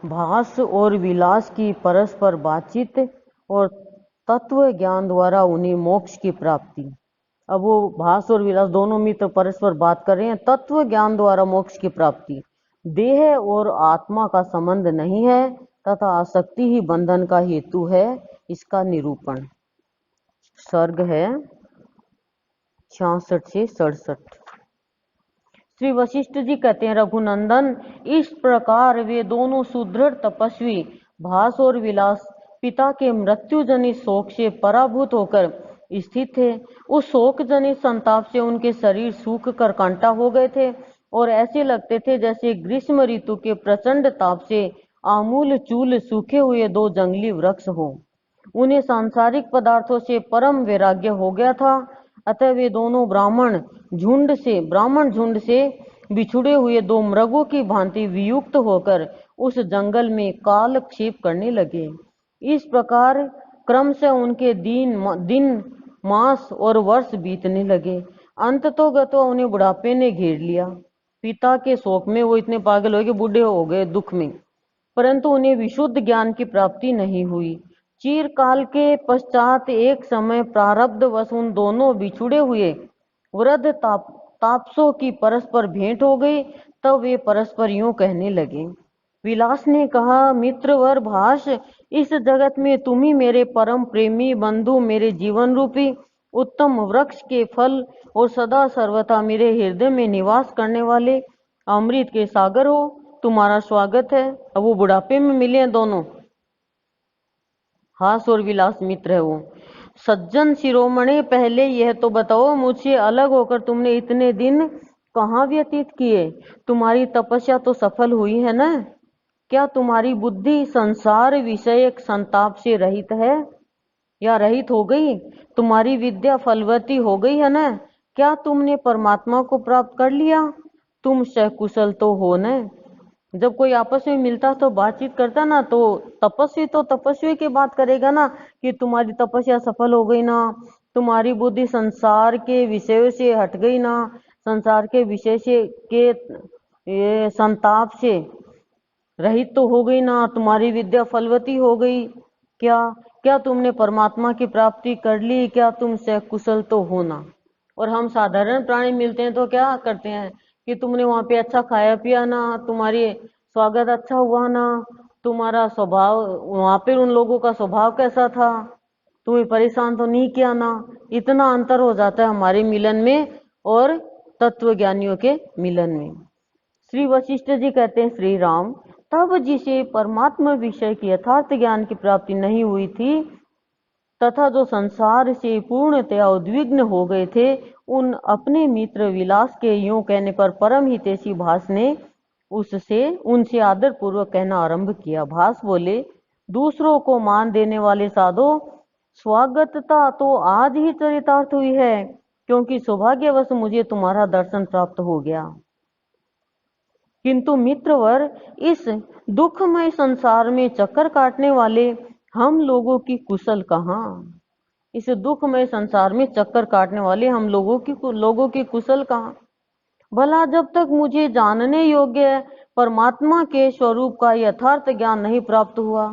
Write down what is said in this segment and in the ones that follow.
भास और विलास की परस्पर बातचीत और तत्व ज्ञान द्वारा उन्हें मोक्ष की प्राप्ति। अब वो भास और विलास दोनों मित्र परस्पर बात कर रहे हैं। तत्व ज्ञान द्वारा मोक्ष की प्राप्ति, देह और आत्मा का संबंध नहीं है तथा आसक्ति ही बंधन का हेतु है, इसका निरूपण। सर्ग है 66 से 67। श्री वशिष्ठ जी कहते हैं, रघुनंदन, इस प्रकार वे दोनों सुदृढ़ तपस्वी भास और विलास पिता के मृत्यु जनित शोक से पराभूत होकर स्थित थे। उस शोक जनित संताप से उनके शरीर सूख कर कांटा हो गए थे और ऐसे लगते थे जैसे ग्रीष्म ऋतु के प्रचंड ताप से आमूल चूल सूखे हुए दो जंगली वृक्ष हो। उन्हें सांसारिक पदार्थों से परम वैराग्य हो गया था। अतः वे दोनों ब्राह्मण झुंड से बिछुड़े हुए दो मृगों की भांति वियुक्त होकर उस जंगल में कालक्षेप करने लगे। इस प्रकार क्रमशः उनके दिन मास और वर्ष बीतने लगे। अंततोगतो उन्हें बुढ़ापे ने घेर लिया। पिता के शोक में वो इतने पागल हो गए, बूढ़े हो गए दुख में, परंतु उन्हें विशुद्ध ज्ञान की प्राप्ति नहीं हुई। चिरकाल के पश्चात एक समय प्रारब्धवश उन दोनों बिछुड़े हुए वृद्ध तापसों की परस्पर भेंट हो गई। तब वे परस्पर यूं कहने लगे। विलास ने कहा, मित्रवर भास, इस जगत में तुम ही मेरे परम प्रेमी बंधु, मेरे जीवन रूपी उत्तम वृक्ष के फल और सदा सर्वथा मेरे हृदय में निवास करने वाले अमृत के सागर हो। तुम्हारा स्वागत है। अब वो बुढ़ापे में मिले हैं दोनों, हास और विलास मित्र है वो। सज्जन शिरोमणि, पहले यह तो बताओ, मुझसे अलग होकर तुमने इतने दिन कहाँ व्यतीत किए? तुम्हारी तपस्या तो सफल हुई है ना? क्या तुम्हारी बुद्धि संसार विषयक संताप से रहित है या रहित हो गई? तुम्हारी विद्या फलवती हो गई है ना? क्या तुमने परमात्मा को प्राप्त कर लिया? तुम सकुशल तो हो न? जब कोई आपस में मिलता तो बातचीत करता ना, तो तपस्वी की बात करेगा ना कि तुम्हारी तपस्या सफल हो गई ना, तुम्हारी बुद्धि संसार के विषयों से हट गई ना, संसार के विषय से के संताप से रहित तो हो गई ना, तुम्हारी विद्या फलवती हो गई। क्या तुमने परमात्मा की प्राप्ति कर ली? क्या तुम सकुशल तो हो ना? और हम साधारण प्राणी मिलते हैं तो क्या करते हैं कि तुमने वहां पे अच्छा खाया पिया ना, तुम्हारी स्वागत अच्छा हुआ ना, तुम्हारा स्वभाव वहां पे उन लोगों का स्वभाव कैसा था, तुम्हें परेशान तो नहीं किया ना। इतना अंतर हो जाता है हमारे मिलन में और तत्वज्ञानियों के मिलन में। श्री वशिष्ठ जी कहते हैं, श्री राम, तब जिसे परमात्मा विषय की यथार्थ ज्ञान की प्राप्ति नहीं हुई थी तथा जो संसार से पूर्णतया उद्विग्न हो गए थे, उन अपने मित्र विलास के यूं कहने पर परम हितैषी भास ने उनसे आदर पूर्वक कहना आरंभ किया। भास बोले, दूसरों को मान देने वाले साधो, स्वागतता तो आज ही चरितार्थ हुई है, क्योंकि सौभाग्यवश मुझे तुम्हारा दर्शन प्राप्त हो गया। किंतु मित्रवर, इस दुखमय संसार में चक्कर काटने वाले हम लोगों की कुशल कहाँ? इस दुखमय संसार में चक्कर काटने वाले हम लोगों की कुशल कहाँ? भला जब तक मुझे जानने योग्य परमात्मा के स्वरूप का यथार्थ ज्ञान नहीं प्राप्त हुआ,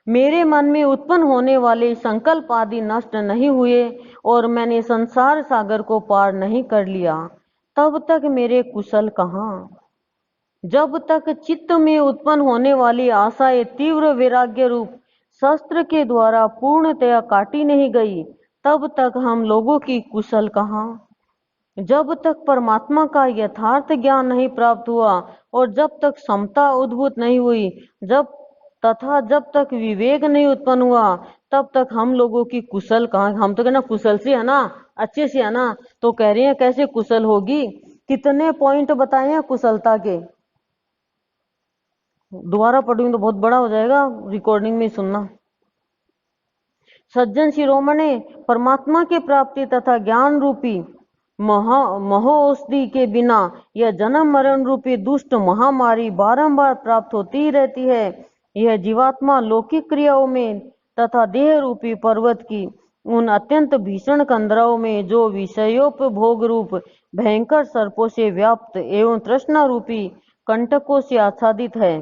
मेरे मन में उत्पन्न होने वाले संकल्प आदि नष्ट नहीं हुए और मैंने संसार सागर को पार नहीं कर लिया, तब तक मेरे कुशल कहाँ? जब तक चित्त में उत्पन्न होने वाली आशाएं तीव्र वैराग्य रूप शस्त्र के द्वारा पूर्णतया काटी नहीं गई, तब तक हम लोगों की कुशल कहाँ? जब तक परमात्मा का यथार्थ ज्ञान नहीं प्राप्त हुआ और जब तक समता उद्भूत नहीं हुई, जब तक विवेक नहीं उत्पन्न हुआ, तब तक हम लोगों की कुशल कहाँ? हम तो कहना कुशल से है ना, अच्छे से है ना, तो कह रहे हैं कैसे कुशल होगी? कितने पॉइंट बताए हैं कुशलता के, दोबारा पढ़ूंगी तो बहुत बड़ा हो जाएगा, रिकॉर्डिंग में सुनना। सज्जन शिरोमणि, परमात्मा की प्राप्ति तथा ज्ञान रूपी महोषधि के बिना यह जन्म मरण रूपी दुष्ट महामारी बारंबार प्राप्त होती ही रहती है। यह जीवात्मा लौकिक क्रियाओं में तथा देह रूपी पर्वत की उन अत्यंत भीषण कंदराओं में जो विषयोपभोग रूप भयंकर सर्पों से व्याप्त एवं तृष्णा रूपी कंटकों से आच्छादित है,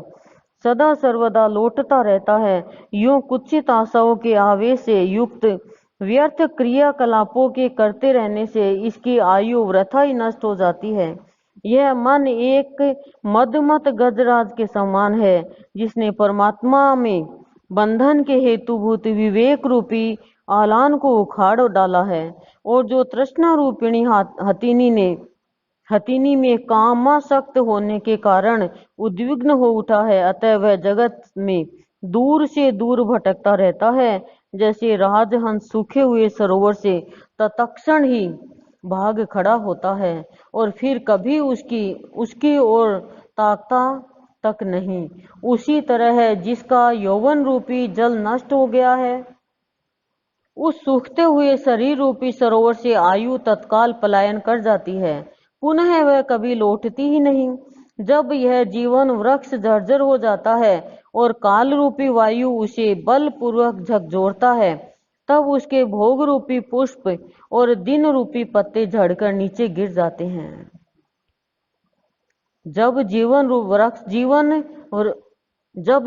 सदा सर्वदा लौटता रहता है। यूं कुत्सित आशाओं के आवेश से युक्त व्यर्थ क्रियाकलापों के करते रहने से इसकी आयु वृथा ही नष्ट हो जाती है। यह मन एक मदमत गजराज के समान है, जिसने परमात्मा में बंधन के हेतुभूत विवेक रूपी आलान को उखाड़ डाला है, और जो तृष्णा रूपिणी हथिनी में कामासक्त होने के कारण उद्विग्न हो उठा है, अतः वह जगत में दूर से दूर भटकता रहता है, जैसे राजहंस सूखे हुए सरोवर से तत्क्षण ही भाग खड़ा होता है और फिर कभी उसकी ओर ताकता तक नहीं। उसी तरह है जिसका यौवन रूपी जल नष्ट हो गया है, उस सूखते हुए शरीर रूपी सरोवर से आयु तत्काल पलायन कर जाती है, पुनः वह कभी लौटती ही नहीं। जब यह जीवन वृक्ष जर्जर हो जाता है और काल रूपी वायु उसे बलपूर्वक झकझोरता है, तब उसके भोग रूपी पुष्प और दिन रूपी पत्ते झड़कर नीचे गिर जाते हैं। जब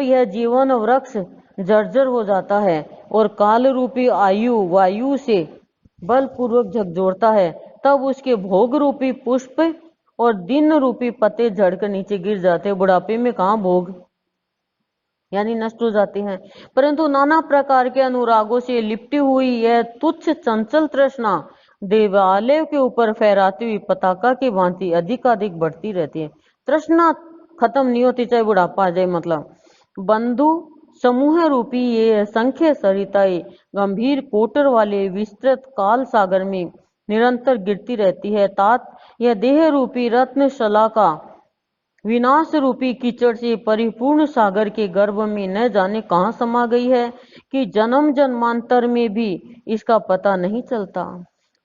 यह जीवन वृक्ष जर्जर हो जाता है और काल रूपी वायु से बलपूर्वक झकझोरता है, तब उसके भोग रूपी पुष्प और दिन रूपी पत्ते झड़कर नीचे गिर जाते हैं। बुढ़ापे में कहाँ भोग यानी नष्ट हो जाते हैं, परंतु नाना प्रकार के अनुरागों से लिपटी हुई यह तुच्छ चंचल तृष्णा देवालय के ऊपर फहराती हुई पताका की भांति अधिकाधिक बढ़ती रहती है। तृष्णा खत्म नहीं होती, चाहे बुढ़ापा आ जाए। मतलब बंधु समूह रूपी ये असंख्य सरिताएं गंभीर कोटर वाले विस्तृत काल सागर में निरंतर गिरती रहती है। तात यह देह रूपी रत्न शलाका विनाश रूपी कीचड़ से परिपूर्ण सागर के गर्भ में न जाने कहाँ समा गई है कि जन्म जन्मांतर में भी इसका पता नहीं चलता।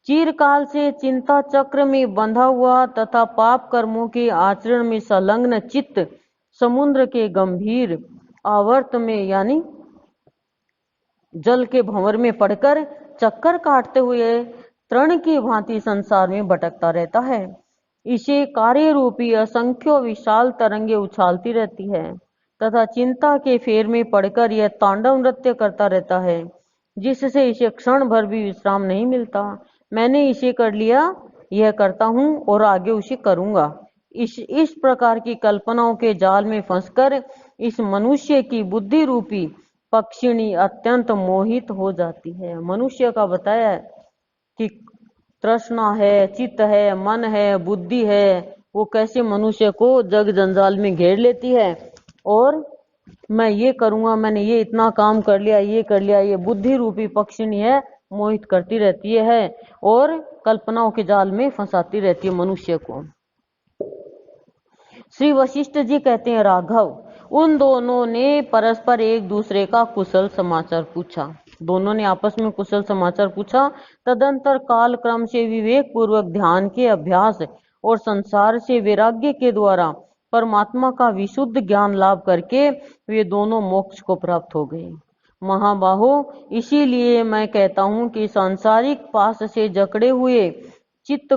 चिरकाल से चिंता चक्र में बंधा हुआ तथा पाप कर्मों के आचरण में संलग्न चित्त समुद्र के गंभीर आवर्त में यानी जल के भंवर में पड़कर चक्कर काटते हुए तृण की भांति संसार में भटकता रहता है। इसे कार्य रूपी असंख्य विशाल तरंगे उछालती रहती है तथा चिंता के फेर में पड़कर यह तांडव नृत्य करता रहता है, जिससे इसे क्षण भर भी विश्राम नहीं मिलता। मैंने इसे कर लिया, यह करता हूँ और आगे उसे करूंगा। इस प्रकार की कल्पनाओं के जाल में फंसकर इस मनुष्य की बुद्धि रूपी पक्षिणी अत्यंत मोहित हो जाती है। मनुष्य का बताया कि तृष्णा है, चित्त है, मन है, बुद्धि है, वो कैसे मनुष्य को जग जंजाल में घेर लेती है और मैं ये करूंगा, मैंने ये इतना काम कर लिया, ये कर लिया, ये बुद्धि रूपी पक्षिणी है, मोहित करती रहती है और कल्पनाओं के जाल में फंसाती रहती है मनुष्य को। श्री वशिष्ठ जी कहते हैं, राघव, उन दोनों ने परस्पर एक दूसरे का कुशल समाचार पूछा। दोनों ने आपस में कुशल समाचार पूछा। तदंतर काल क्रम से विवेक पूर्वक ध्यान के अभ्यास और संसार से वैराग्य के द्वारा परमात्मा का विशुद्ध ज्ञान लाभ करके वे दोनों मोक्ष को प्राप्त हो गए। महाबाहो, इसीलिए मैं कहता हूँ कि सांसारिक पास से जकड़े हुए चित्त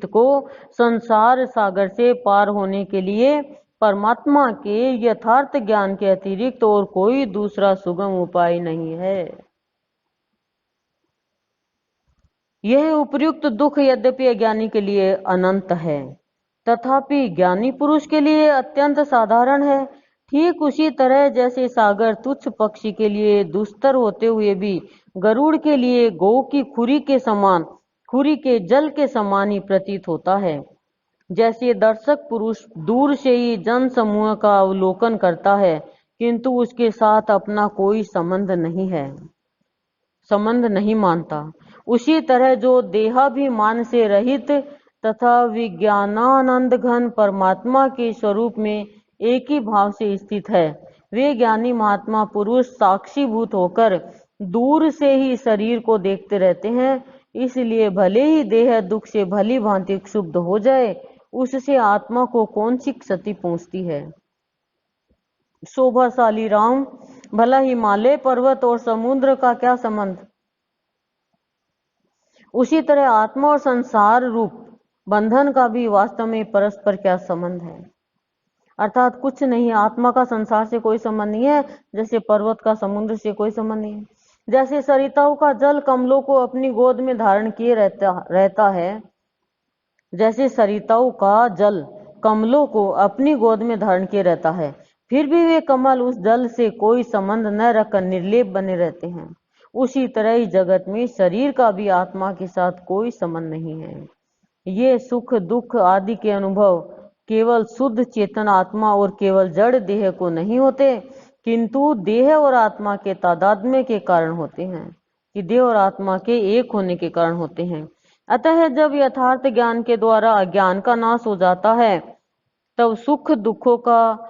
को संसार सागर से पार होने के लिए परमात्मा के यथार्थ ज्ञान के अतिरिक्त और कोई दूसरा सुगम उपाय नहीं है। यह उपर्युक्त दुख यद्यपि अज्ञानी के लिए अनंत है, तथापि ज्ञानी पुरुष के लिए अत्यंत साधारण है। ठीक उसी तरह जैसे सागर तुच्छ पक्षी के लिए दुस्तर होते हुए भी गरुड़ के लिए गौ की खुरी के जल के समान ही प्रतीत होता है। जैसे दर्शक पुरुष दूर से ही जन समूह का अवलोकन करता है किंतु उसके साथ अपना कोई संबंध नहीं मानता, उसी तरह जो देहाभिमान से रहित तथा विज्ञानानंद घन परमात्मा के स्वरूप में एक ही भाव से स्थित है, वे ज्ञानी महात्मा पुरुष साक्षीभूत होकर दूर से ही शरीर को देखते रहते हैं। इसलिए भले ही देह दुख से भली भांति क्षुब्ध हो जाए, उससे आत्मा को कौन सी क्षति पहुंचती है। शोभाशाली राम, भला हिमालय पर्वत और समुद्र का क्या संबंध। उसी तरह आत्मा और संसार रूप बंधन का भी वास्तव में परस्पर क्या संबंध है? अर्थात कुछ नहीं, आत्मा का संसार से कोई संबंध नहीं है, जैसे पर्वत का समुद्र से कोई संबंध नहीं है। जैसे सरिताओं का जल कमलों को अपनी गोद में धारण किए रहता है, जैसे सरिताओं का जल कमलों को अपनी गोद में धारण किए रहता है, फिर भी वे कमल उस जल से कोई संबंध न रखकर निर्लेप बने रहते हैं, उसी तरह ही जगत में शरीर का भी आत्मा के साथ कोई संबंध नहीं है। ये सुख दुख आदि के अनुभव केवल शुद्ध चेतन आत्मा और केवल जड़ देह को नहीं होते, किंतु देह और आत्मा के तादात्म्य के कारण होते हैं, कि देह और आत्मा के एक होने के कारण होते हैं। अतः जब यथार्थ ज्ञान के द्वारा अज्ञान का नाश हो जाता है, तब सुख दुखों का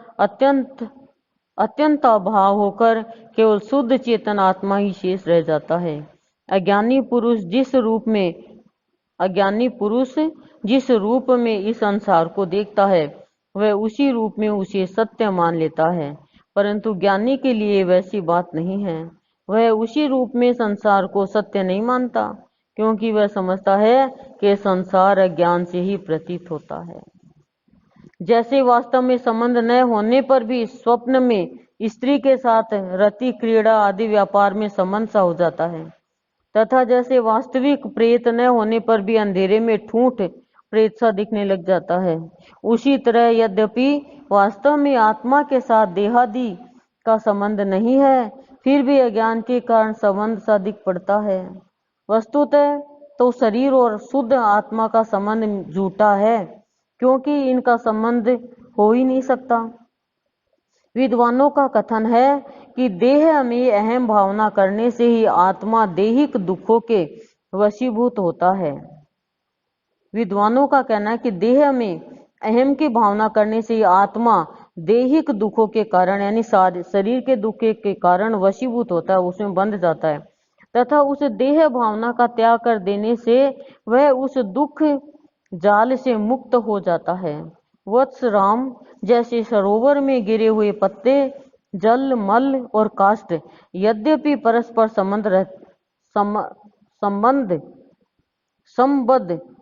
अत्यंत अभाव होकर केवल शुद्ध चेतन आत्मा ही शेष रह जाता है। अज्ञानी पुरुष जिस रूप में इस संसार को देखता है, वह उसी रूप में उसे सत्य मान लेता है, परंतु ज्ञानी के लिए वैसी बात नहीं है। वह उसी रूप में संसार को सत्य नहीं मानता, क्योंकि वह समझता है कि संसार अज्ञान से ही प्रतीत होता है। जैसे वास्तव में संबंध न होने पर भी स्वप्न में स्त्री के साथ रति क्रीड़ा आदि व्यापार में संबंध सा हो जाता है, तथा जैसे वास्तविक प्रेत न होने पर भी अंधेरे में ठूंठ प्रेत सा दिखने लग जाता है, उसी तरह यद्यपि वास्तव में आत्मा के साथ देहादि का संबंध नहीं है, फिर भी अज्ञान के कारण संबंध सा दिख पड़ता है। वस्तुतः तो शरीर और शुद्ध आत्मा का संबंध झूठा है, क्योंकि इनका संबंध हो ही नहीं सकता। विद्वानों का कथन है कि देह में अहम भावना करने से ही आत्मा दैहिक दुखों के वशीभूत होता है। विद्वानों का कहना है कि देह में अहम की भावना करने से ही आत्मा दैहिक दुखों के कारण यानी शरीर के दुख के कारण वशीभूत होता है, उसमें बंध जाता है, तथा उस देह भावना का त्याग कर देने से वह उस दुख जाल से मुक्त हो जाता है। वत्स राम, जैसे सरोवर में गिरे हुए पत्ते, जल, मल और काष्ठ यद्यपि परस्पर संबद्ध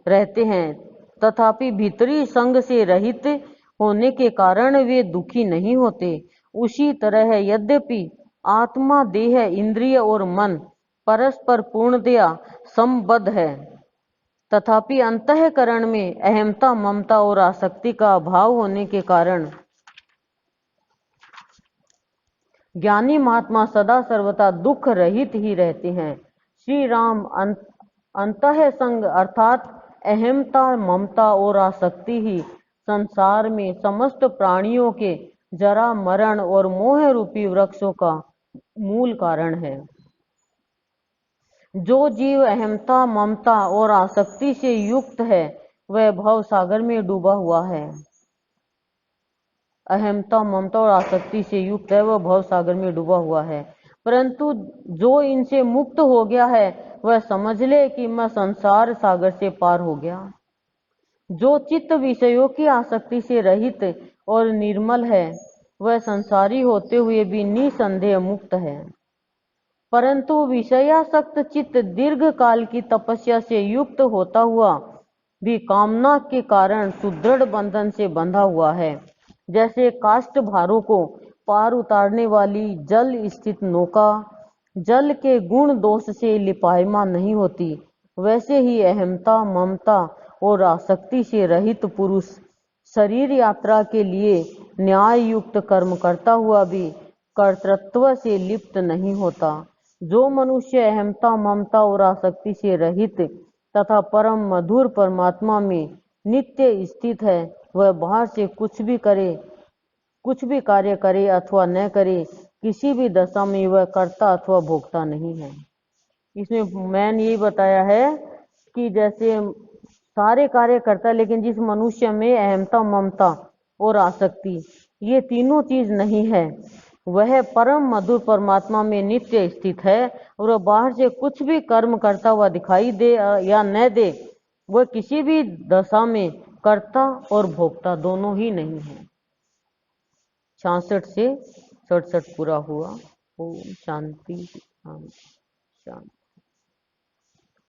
रहते हैं, तथापि भीतरी संग से रहित होने के कारण वे दुखी नहीं होते, उसी तरह यद्यपि आत्मा, देह, इंद्रिय और मन परस्पर पूर्णतया संबद्ध है, तथापि अंतःकरण में अहमता, ममता और आसक्ति का अभाव होने के कारण ज्ञानी महात्मा सदा सर्वदा दुख रहित ही रहते हैं। श्री राम अंतः संग अर्थात अहमता, ममता और आसक्ति ही संसार में समस्त प्राणियों के जरा, मरण और मोह रूपी वृक्षों का मूल कारण है। जो जीव अहमता, ममता और आसक्ति से युक्त है, वह भव सागर में डूबा हुआ है। अहमता, ममता और आसक्ति से युक्त है, वह भव सागर में डूबा हुआ है, परंतु जो इनसे मुक्त हो गया है, वह समझ ले कि मैं संसार सागर से पार हो गया। जो चित्त विषयों की आसक्ति से रहित और निर्मल है, वह संसारी होते हुए भी निसंदेह मुक्त है, परंतु विषयासक्त चित्त दीर्घ काल की तपस्या से युक्त होता हुआ भी कामना के कारण सुदृढ़ बंधन से बंधा हुआ है। जैसे काष्ठ भारों को पार उतारने वाली जल स्थित नौका जल के गुण दोष से लिपायमान नहीं होती, वैसे ही अहमता, ममता और आसक्ति से रहित पुरुष शरीर यात्रा के लिए न्याय युक्त कर्म करता हुआ भी कर्तृत्व से लिप्त नहीं होता। जो मनुष्य अहमता, ममता और आसक्ति से रहित तथा परम मधुर परमात्मा में नित्य स्थित है, वह बाहर से कुछ भी कार्य करे अथवा न करे, किसी भी दशा में वह कर्ता अथवा भोक्ता नहीं है। इसमें मैंने यही बताया है कि जैसे सारे कार्य करता है, लेकिन जिस मनुष्य में अहमता, ममता और आसक्ति ये तीनों चीज नहीं है, वह परम मधुर परमात्मा में नित्य स्थित है, और वह बाहर से कुछ भी कर्म करता हुआ दिखाई दे या न दे, वह किसी भी दशा में कर्ता और भोक्ता दोनों ही नहीं है। 66 से 67 पूरा हुआ। ओम शांति शांति शांति।